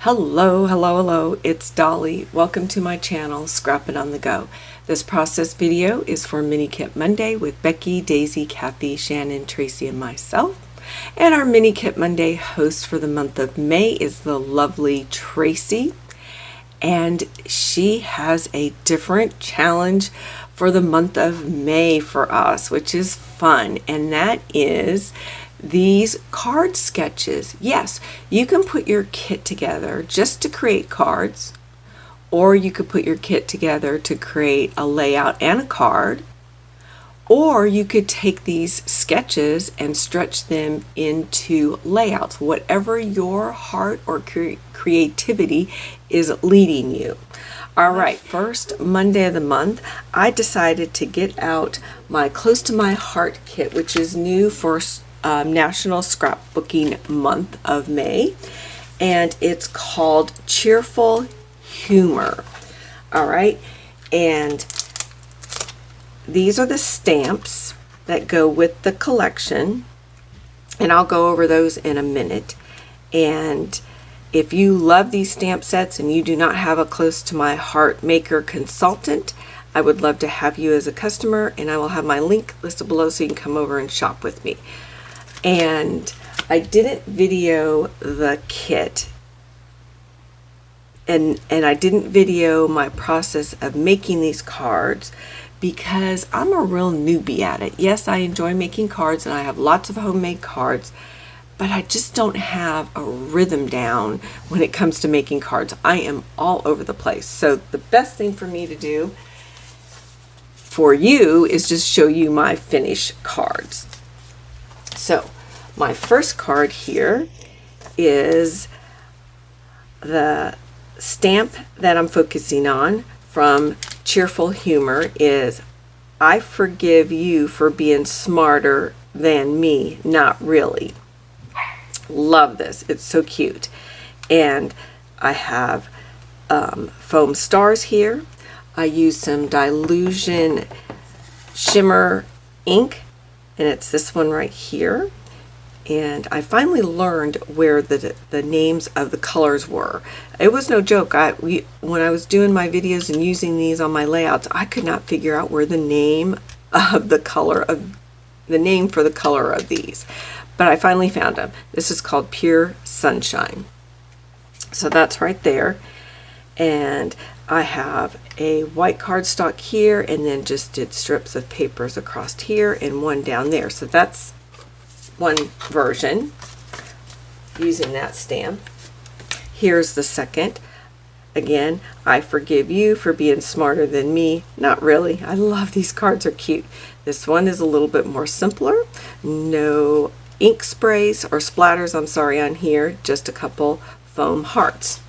Hello, hello, hello, it's Dolly. Welcome to my channel, Scrappin' on the Go. This process video is for Mini Kit Monday with Becky, Daisy, Kathy, Shannon, Tracy, and myself. And our Mini Kit Monday host for the month of May is the lovely Tracy. And she has a different challenge for the month of May for us, which is fun. And that is these card sketches. Yes, you can put your kit together just to create cards, or you could put your kit together to create a layout and a card, or you could take these sketches and stretch them into layouts, whatever your heart or creativity is leading you. All right, first Monday of the month, I decided to get out my Close to My Heart kit, which is new for National Scrapbooking Month of May, and it's called Cheerful Humor. All right, and these are the stamps that go with the collection, and I'll go over those in a minute. And if you love these stamp sets and you do not have a Close to My Heart maker consultant, I would love to have you as a customer, and I will have my link listed below so you can come over and shop with me. And I didn't video the kit, and I didn't video my process of making these cards because I'm a real newbie at it. Yes, I enjoy making cards and I have lots of homemade cards, but I just don't have a rhythm down when it comes to making cards. I am all over the place. So the best thing for me to do for you is just show you my finished cards. So my first card here is the stamp that I'm focusing on from Cheerful Humor is I forgive you for being smarter than me, not really. Love this. It's so cute. And I have foam stars here. I use some Dilution Shimmer ink, and it's this one right here. And I finally learned where the names of the colors were. It was no joke. When I was doing my videos and using these on my layouts, I could not figure out where the name of the name for the color of these. But I finally found them. This is called Pure Sunshine. So that's right there. And I have a white cardstock here, and then just did strips of papers across here and one down there. So that's one version using that stamp. Here's the second. Again, I forgive you for being smarter than me. Not really. I love these cards, are cute. This one is a little bit more simpler. No ink sprays or splatters, I'm sorry, on here. Just a couple foam hearts.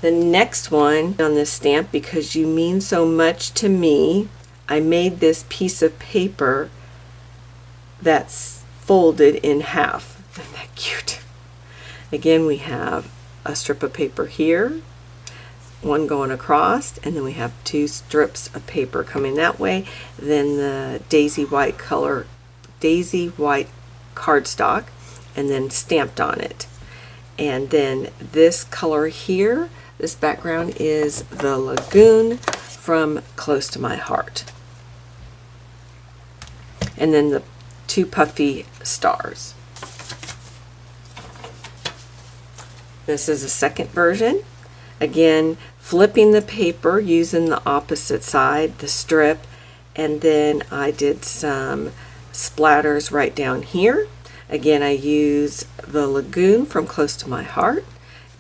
The next one on this stamp, because you mean so much to me, I made this piece of paper that's folded in half. Isn't that cute? Again, we have a strip of paper here, one going across, and then we have two strips of paper coming that way. Then the daisy white cardstock, and then stamped on it. And then this color here, this background is the Lagoon from Close to My Heart. And then the two puffy stars. This is a second version. Again, flipping the paper using the opposite side, the strip, and then I did some splatters right down here. Again, I use the Lagoon from Close to My Heart,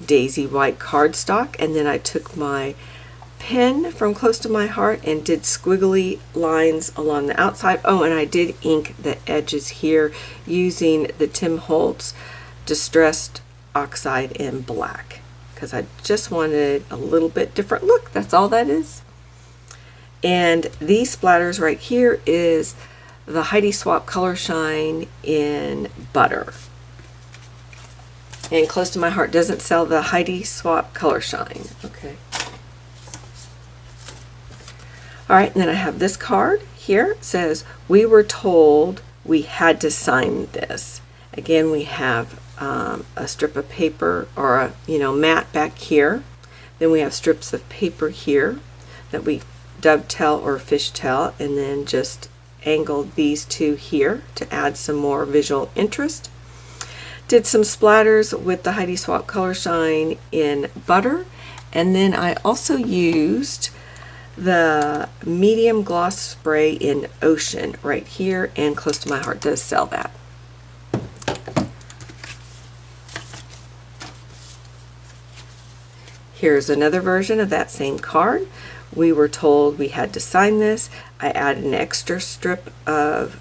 daisy white cardstock, and then I took my pen from Close to My Heart and did squiggly lines along the outside. Oh, and I did ink the edges here using the Tim Holtz Distressed Oxide in black, because I just wanted a little bit different look. That's all that is. And these splatters right here is the Heidi Swapp Color Shine in Butter. And Close to My Heart doesn't sell the Heidi Swapp Color Shine. Okay. All right, and then I have this card here. It says, we were told we had to sign this. Again, we have a strip of paper or a mat back here. Then we have strips of paper here that we dovetail or fishtail, and then just angled these two here to add some more visual interest. Did some splatters with the Heidi Swapp Color Shine in butter, and then I also used the medium gloss spray in Ocean right here, and Close to My Heart does sell that. Here's another version of that same card. We were told we had to sign this. I added an extra strip of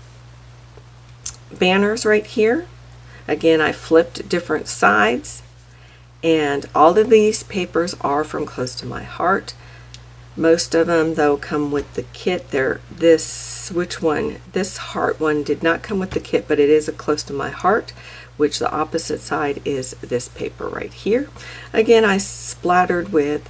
banners right here. Again, I flipped different sides, and all of these papers are from Close to My Heart. Most of them, though, come with the kit. This heart one did not come with the kit, but it is a Close to My Heart, which the opposite side is this paper right here. Again, I splattered with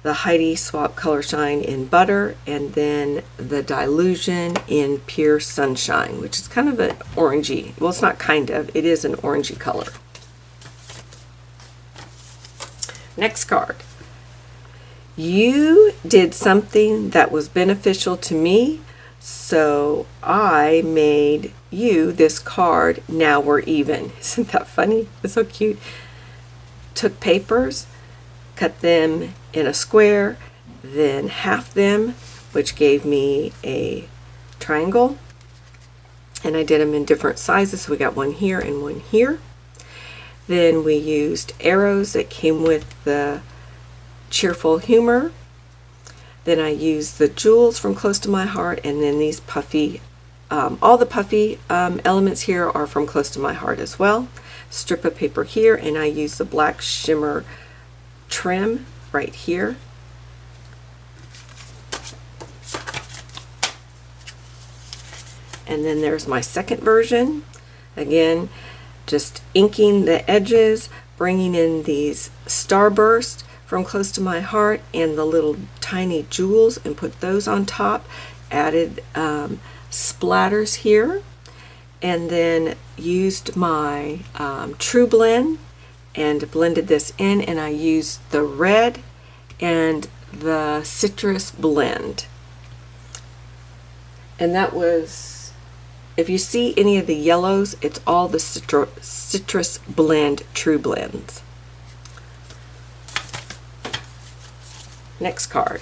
the Heidi Swapp Color Shine in butter, and then the Dilution in Pure Sunshine, which is kind of an orangey. Well, it's not kind of, it is an orangey color. Next card. You did something that was beneficial to me, so I made you this card, Now We're Even. Isn't that funny? It's so cute. Took papers, cut them in a square, then half them, which gave me a triangle, and I did them in different sizes. So we got one here and one here. Then we used arrows that came with the Cheerful humor. Then I used the jewels from Close to My Heart, and then these puffy, all the puffy elements here are from Close to My Heart as well. Strip of paper here, and I used the black shimmer trim right here. And then there's my second version. Again, just inking the edges, bringing in these starbursts from Close to My Heart and the little tiny jewels, and put those on top. Added splatters here, and then used my True Blend and blended this in, and I used the red and the citrus blend. And that was, if you see any of the yellows, it's all the citrus blend True Blends. Next card.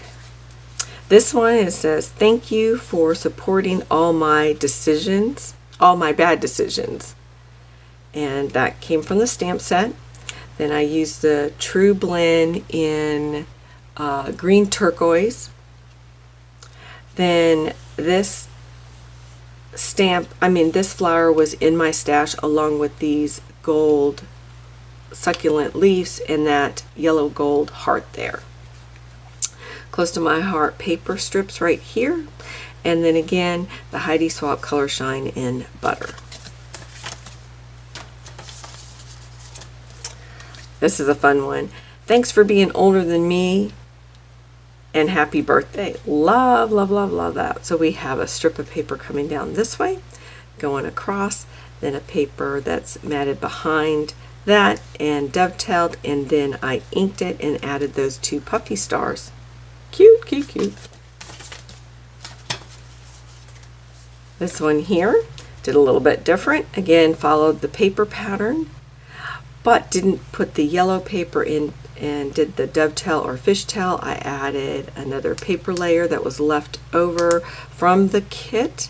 This one, it says, thank you for supporting all my decisions, all my bad decisions. And that came from the stamp set. Then I used the True Blend in green turquoise. Then this this flower was in my stash along with these gold succulent leaves and that yellow gold heart there. Close to My Heart paper strips right here, and then again the Heidi Swapp Color Shine in butter. This is a fun one. Thanks for being older than me, and happy birthday. Love, love, love, love that. So we have a strip of paper coming down this way, going across, then a paper that's matted behind that and dovetailed, and then I inked it and added those two puffy stars. Cute, cute, cute. This one here did a little bit different. Again, followed the paper pattern, but didn't put the yellow paper in and did the dovetail or fishtail. I added another paper layer that was left over from the kit.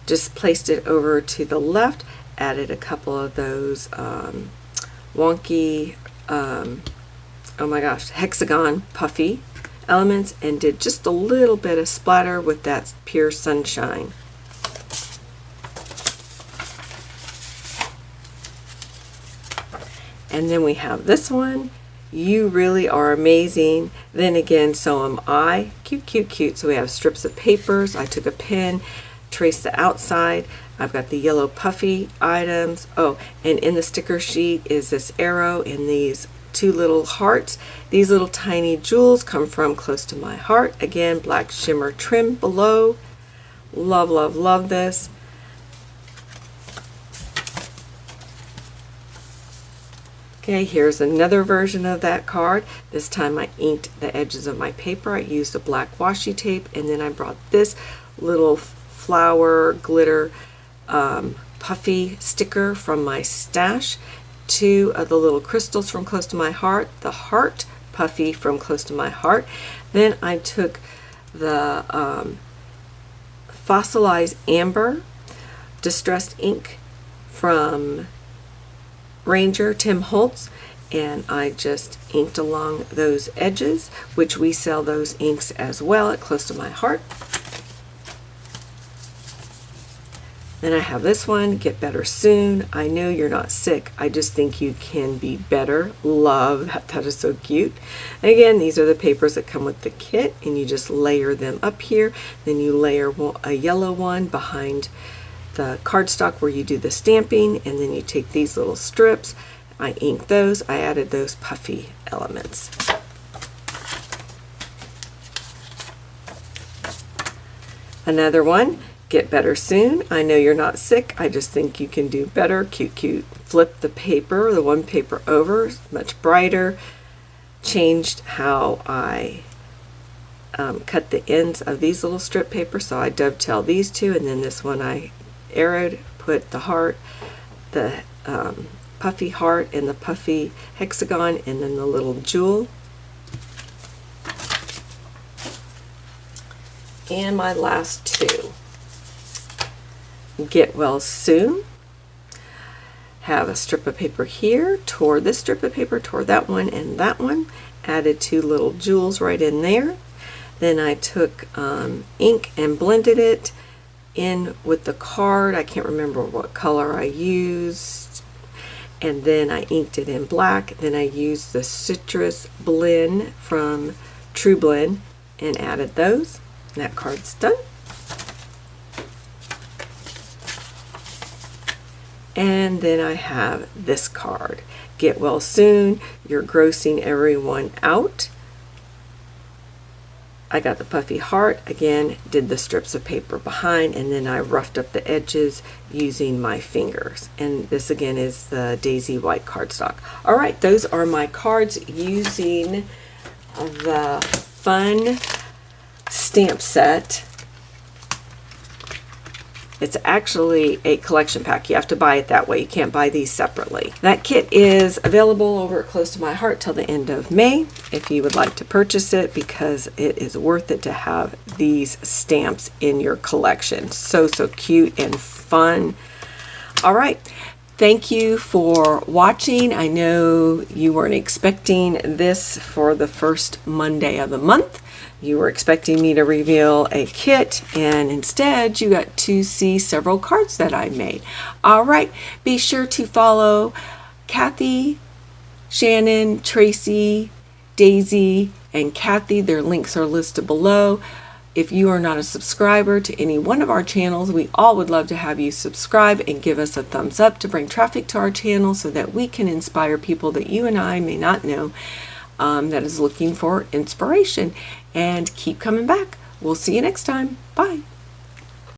Just placed it over to the left, added a couple of those wonky, oh my gosh, hexagon puffy elements, and did just a little bit of splatter with that Pure Sunshine. And then we have this one, You Really Are Amazing, Then Again So Am I. Cute, cute, cute. So we have strips of papers. I took a pen, traced the outside. I've got the yellow puffy items. Oh, and in the sticker sheet is this arrow and these two little hearts. These little tiny jewels come from Close to My Heart. Again, black shimmer trim below. Love, love, love this. Okay, here's another version of that card. This time I inked the edges of my paper. I used a black washi tape, and then I brought this little flower glitter puffy sticker from my stash, two of the little crystals from Close to My Heart, the heart puffy from Close to My Heart. Then I took the fossilized amber distressed ink from Ranger Tim Holtz, and I just inked along those edges, which we sell those inks as well at Close to My Heart. Then I have this one, Get Better Soon. I know you're not sick, I just think you can be better. Love that, that is so cute. And again, these are the papers that come with the kit, and you just layer them up here. Then you layer a yellow one behind the cardstock where you do the stamping, and then you take these little strips. I inked those, I added those puffy elements. Another one, Get Better Soon. I know you're not sick, I just think you can do better. Cute, cute. Flip the paper, the one paper over, much brighter. Changed how I cut the ends of these little strip paper, so I dovetail these two, and then this one I arrowed, put the heart, the puffy heart and the puffy hexagon, and then the little jewel. And my last two, Get Well Soon. Have a strip of paper here, tore this strip of paper, tore that one and that one, added two little jewels right in there. Then I took ink and blended it in with the card. I can't remember what color I used, and then I inked it in black. Then I used the citrus blend from True Blend and added those. That card's done. And then I have this card, Get Well Soon. You're grossing everyone out. I got the puffy heart, again, did the strips of paper behind, and then I roughed up the edges using my fingers. And this again is the Daisy White cardstock. All right, those are my cards using the Fun stamp set. It's actually a collection pack. You have to buy it that way. You can't buy these separately. That kit is available over at Close to My Heart till the end of May if you would like to purchase it, because it is worth it to have these stamps in your collection. So, so cute and fun. All right. Thank you for watching. I know you weren't expecting this for the first Monday of the month. You were expecting me to reveal a kit, and instead you got to see several cards that I made. All right, be sure to follow Kathy, Shannon, Tracy, Daisy, and Kathy. Their links are listed below. If you are not a subscriber to any one of our channels, we all would love to have you subscribe and give us a thumbs up to bring traffic to our channel so that we can inspire people that you and I may not know that is looking for inspiration. And keep coming back. We'll see you next time. Bye.